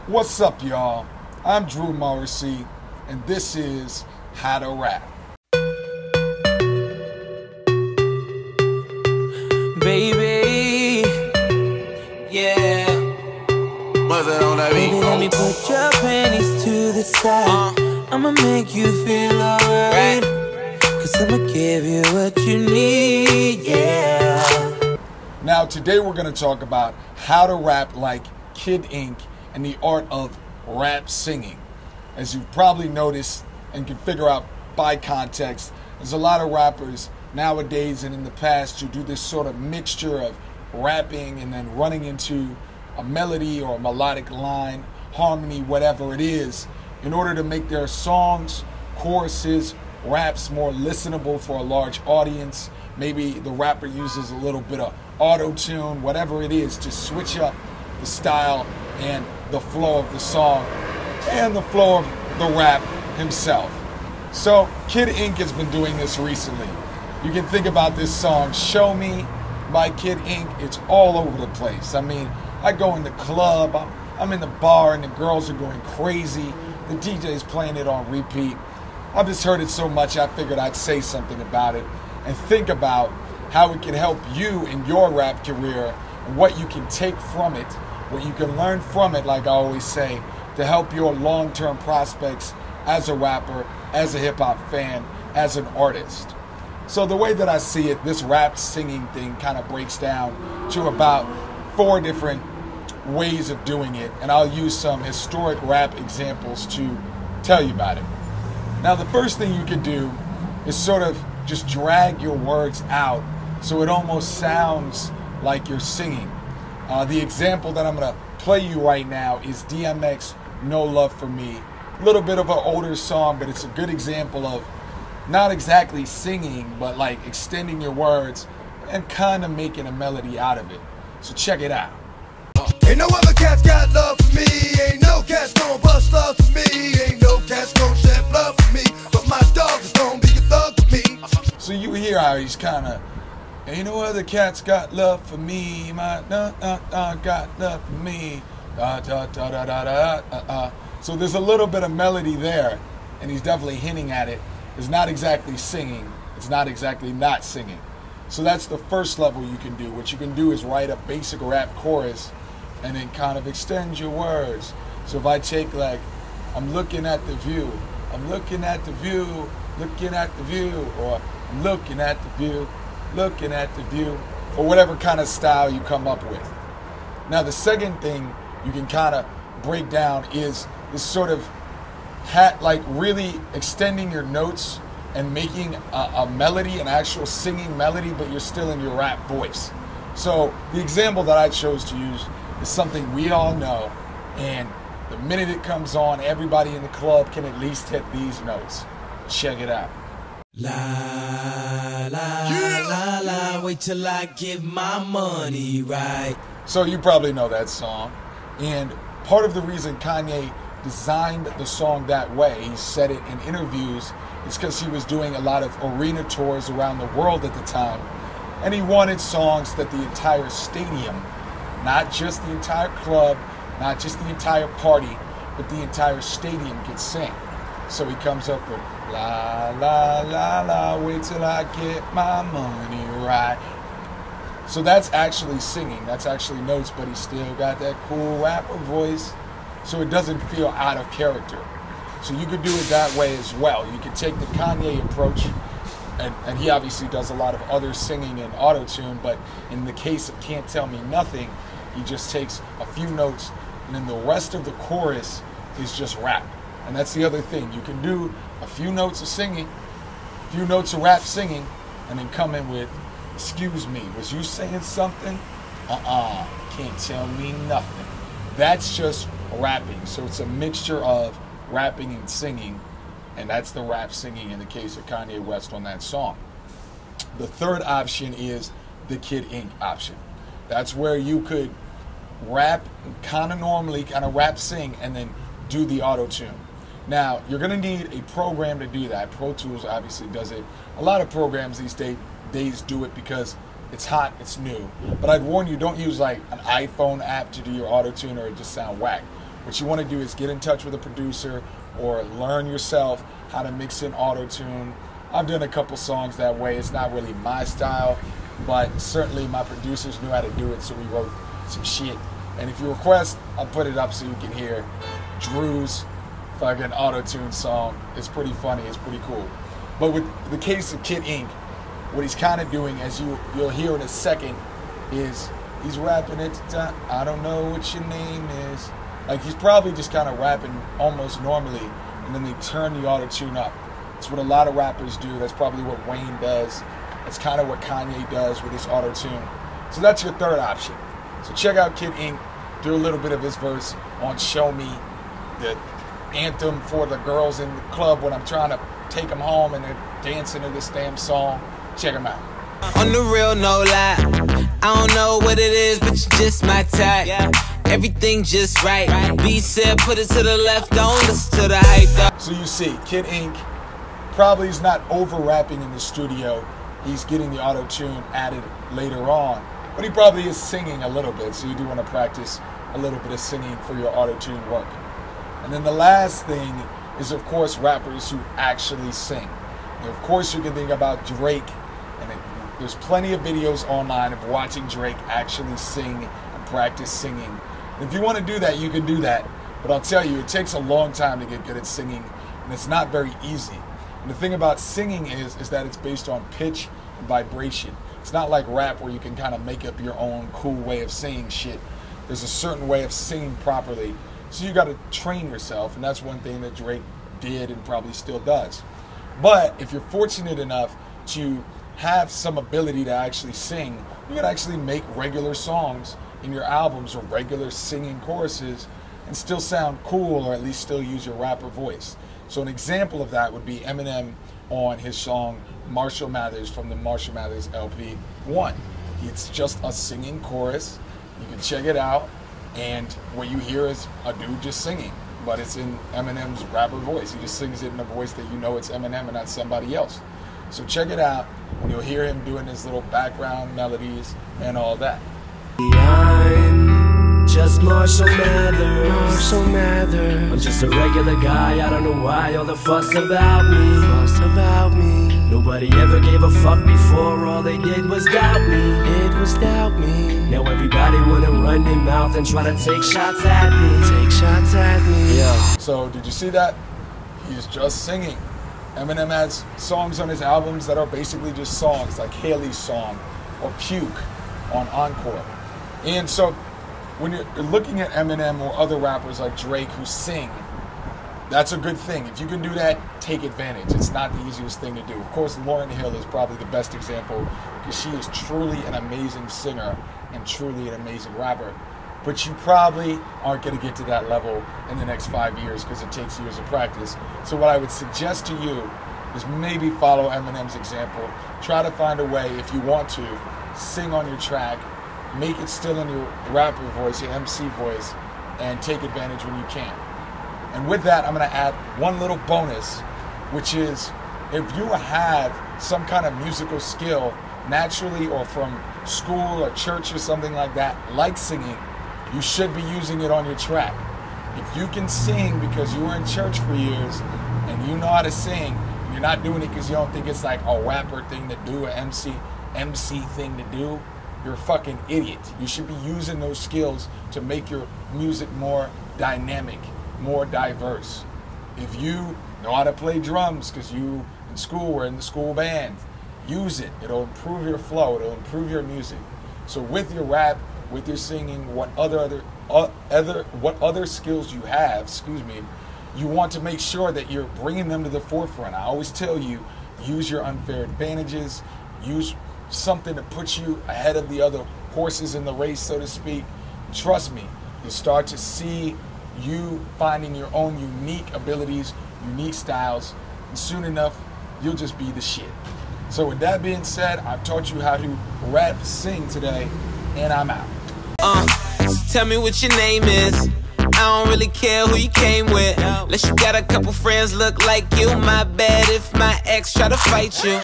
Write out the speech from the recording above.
What's up, y'all? I'm Drew Morrissey, and this is How to Rap. Baby, yeah. What's that on that beat? Baby, let me put your panties to the side. I'ma make you feel alright. Cause I'ma give you what you need, yeah. Now, today we're going to talk about how to rap like Kid Ink and the art of rap singing. As you've probably noticed and can figure out by context, there's a lot of rappers nowadays and in the past who do this sort of mixture of rapping and then running into a melody or a melodic line, harmony, whatever it is, in order to make their songs, choruses, raps more listenable for a large audience. Maybe the rapper uses a little bit of auto-tune, whatever it is, to switch up the style and the flow of the song and the flow of the rap himself. So Kid Ink has been doing this recently. You can think about this song, Show Me by Kid Ink. It's all over the place. I mean, I go in the club, I'm in the bar, and the girls are going crazy. The DJ's playing it on repeat. I've just heard it so much, I figured I'd say something about it and think about how it can help you in your rap career and what you can take from it, what you can learn from it, like I always say, to help your long-term prospects as a rapper, as a hip-hop fan, as an artist. So the way that I see it, this rap singing thing kind of breaks down to about 4 different ways of doing it, and I'll use some historic rap examples to tell you about it. Now, the first thing you can do is sort of just drag your words out so it almost sounds like you're singing. The example that I'm going to play you right now is DMX, No Love For Me. A little bit of an older song, but it's a good example of not exactly singing, but like extending your words and kind of making a melody out of it. So check it out. Ain't no other cats got love for me. Ain't no cats gon' bust love for me. Ain't no cats gon' shed blood for me. But my dog is gon' be a thug for me. So you hear how he's kind of, ain't no other cats got love for me. My got love for me. So there's a little bit of melody there, and he's definitely hinting at it. It's not exactly singing. It's not exactly not singing. So that's the first level you can do. What you can do is write a basic rap chorus and then kind of extend your words. So if I take like, I'm looking at the view, I'm looking at the view, looking at the view, or I'm looking at the view, looking at the view, or whatever kind of style you come up with. Now the second thing you can kind of break down is this sort of like really extending your notes and making a melody, an actual singing melody, but you're still in your rap voice. So the example that I chose to use is something we all know, and the minute it comes on, everybody in the club can at least hit these notes. Check it out. La la la la, wait till I get my money right. So you probably know that song, and part of the reason Kanye designed the song that way, he said it in interviews, is because he was doing a lot of arena tours around the world at the time, and he wanted songs that the entire stadium, not just the entire club, not just the entire party, but the entire stadium could sing. So he comes up with la la la la, wait till I get my money right. So that's actually singing, that's actually notes, but he still got that cool rapper voice, so it doesn't feel out of character. So you could do it that way as well. You could take the Kanye approach, and he obviously does a lot of other singing and auto-tune, but in the case of Can't Tell Me Nothing, he just takes a few notes, and then the rest of the chorus is just rap. And that's the other thing. You can do a few notes of singing, a few notes of rap singing, and then come in with, excuse me, was you saying something? Can't tell me nothing. That's just rapping. So it's a mixture of rapping and singing, and that's the rap singing in the case of Kanye West on that song. The third option is the Kid Ink option. That's where you could rap kind of normally, kind of rap sing, and then do the auto-tune. Now, you're going to need a program to do that. Pro Tools obviously does it. A lot of programs these days do it because it's hot, it's new. But I'd warn you, don't use like an iPhone app to do your auto-tune or it just sound whack. What you want to do is get in touch with a producer or learn yourself how to mix in auto-tune. I've done a couple songs that way. It's not really my style, but certainly my producers knew how to do it, so we wrote some shit. And if you request, I'll put it up so you can hear Drew's fucking auto-tune song. It's pretty funny, it's pretty cool. But with the case of Kid Ink, what he's kind of doing, as you'll hear in a second, is he's rapping it. I don't know what your name is. Like, he's probably just kind of rapping almost normally, and then they turn the auto-tune up. That's what a lot of rappers do. That's probably what Wayne does. That's kind of what Kanye does with his auto-tune. So that's your third option. So check out Kid Ink, do a little bit of his verse on Show Me, the anthem for the girls in the club when I'm trying to take them home and they're dancing to this damn song. Check him out. On the real, no lie, I don't know what it is, but you just my type. Everything just right. B said put it to the left, don't listen to the hype. So you see, Kid Ink probably is not over rapping in the studio. He's getting the auto-tune added later on, but he probably is singing a little bit, so you do want to practice a little bit of singing for your auto-tune work. And then the last thing is, of course, rappers who actually sing. And of course, you can think about Drake, and there's plenty of videos online of watching Drake actually sing and practice singing. And if you want to do that, you can do that, but I'll tell you, it takes a long time to get good at singing, and it's not very easy. And the thing about singing is that it's based on pitch and vibration. It's not like rap where you can kind of make up your own cool way of saying shit. There's a certain way of singing properly. So you got to train yourself, and that's one thing that Drake did and probably still does. But if you're fortunate enough to have some ability to actually sing, you can actually make regular songs in your albums or regular singing choruses and still sound cool, or at least still use your rapper voice. So an example of that would be Eminem on his song Marshall Mathers from the Marshall Mathers LP 1. It's just a singing chorus. You can check it out, and what you hear is a dude just singing, but it's in Eminem's rapper voice. He just sings it in a voice that you know it's Eminem and not somebody else. So check it out, and you'll hear him doing his little background melodies and all that. I'm just Marshall Mathers. Marshall Mathers. I'm just a regular guy. I don't know why all the fuss about me. Fuss about me. Nobody ever gave a fuck before. All they did was doubt me. It was doubt me. Now everybody wanna run their mouth and try to take shots at me. Take shots at me. Yeah. So did you see that? He's just singing. Eminem has songs on his albums that are basically just songs, like Haley's song or Puke on Encore. And so when you're looking at Eminem or other rappers like Drake who sing, that's a good thing. If you can do that, take advantage. It's not the easiest thing to do. Of course, Lauryn Hill is probably the best example because she is truly an amazing singer and truly an amazing rapper. But you probably aren't going to get to that level in the next 5 years because it takes years of practice. So what I would suggest to you is maybe follow Eminem's example. Try to find a way, if you want to, sing on your track, make it still in your rapper voice, your MC voice, and take advantage when you can. And with that, I'm going to add one little bonus, which is if you have some kind of musical skill naturally or from school or church or something like that, like singing, you should be using it on your track. If you can sing because you were in church for years and you know how to sing, and you're not doing it because you don't think it's like a rapper thing to do, an MC thing to do, you're a fucking idiot. You should be using those skills to make your music more dynamic, more diverse. If you know how to play drums because you in school were in the school band, use it. It'll improve your flow. It'll improve your music. So with your rap, with your singing, what other skills you have, you want to make sure that you're bringing them to the forefront. I always tell you, use your unfair advantages, use something to put you ahead of the other horses in the race, so to speak. Trust me, you'll start to see you finding your own unique abilities, unique styles, and soon enough, you'll just be the shit. So with that being said, I've taught you how to rap, sing today, and I'm out. Tell me what your name is. I don't really care who you came with. Unless you got a couple friends look like you. My bad if my ex try to fight you.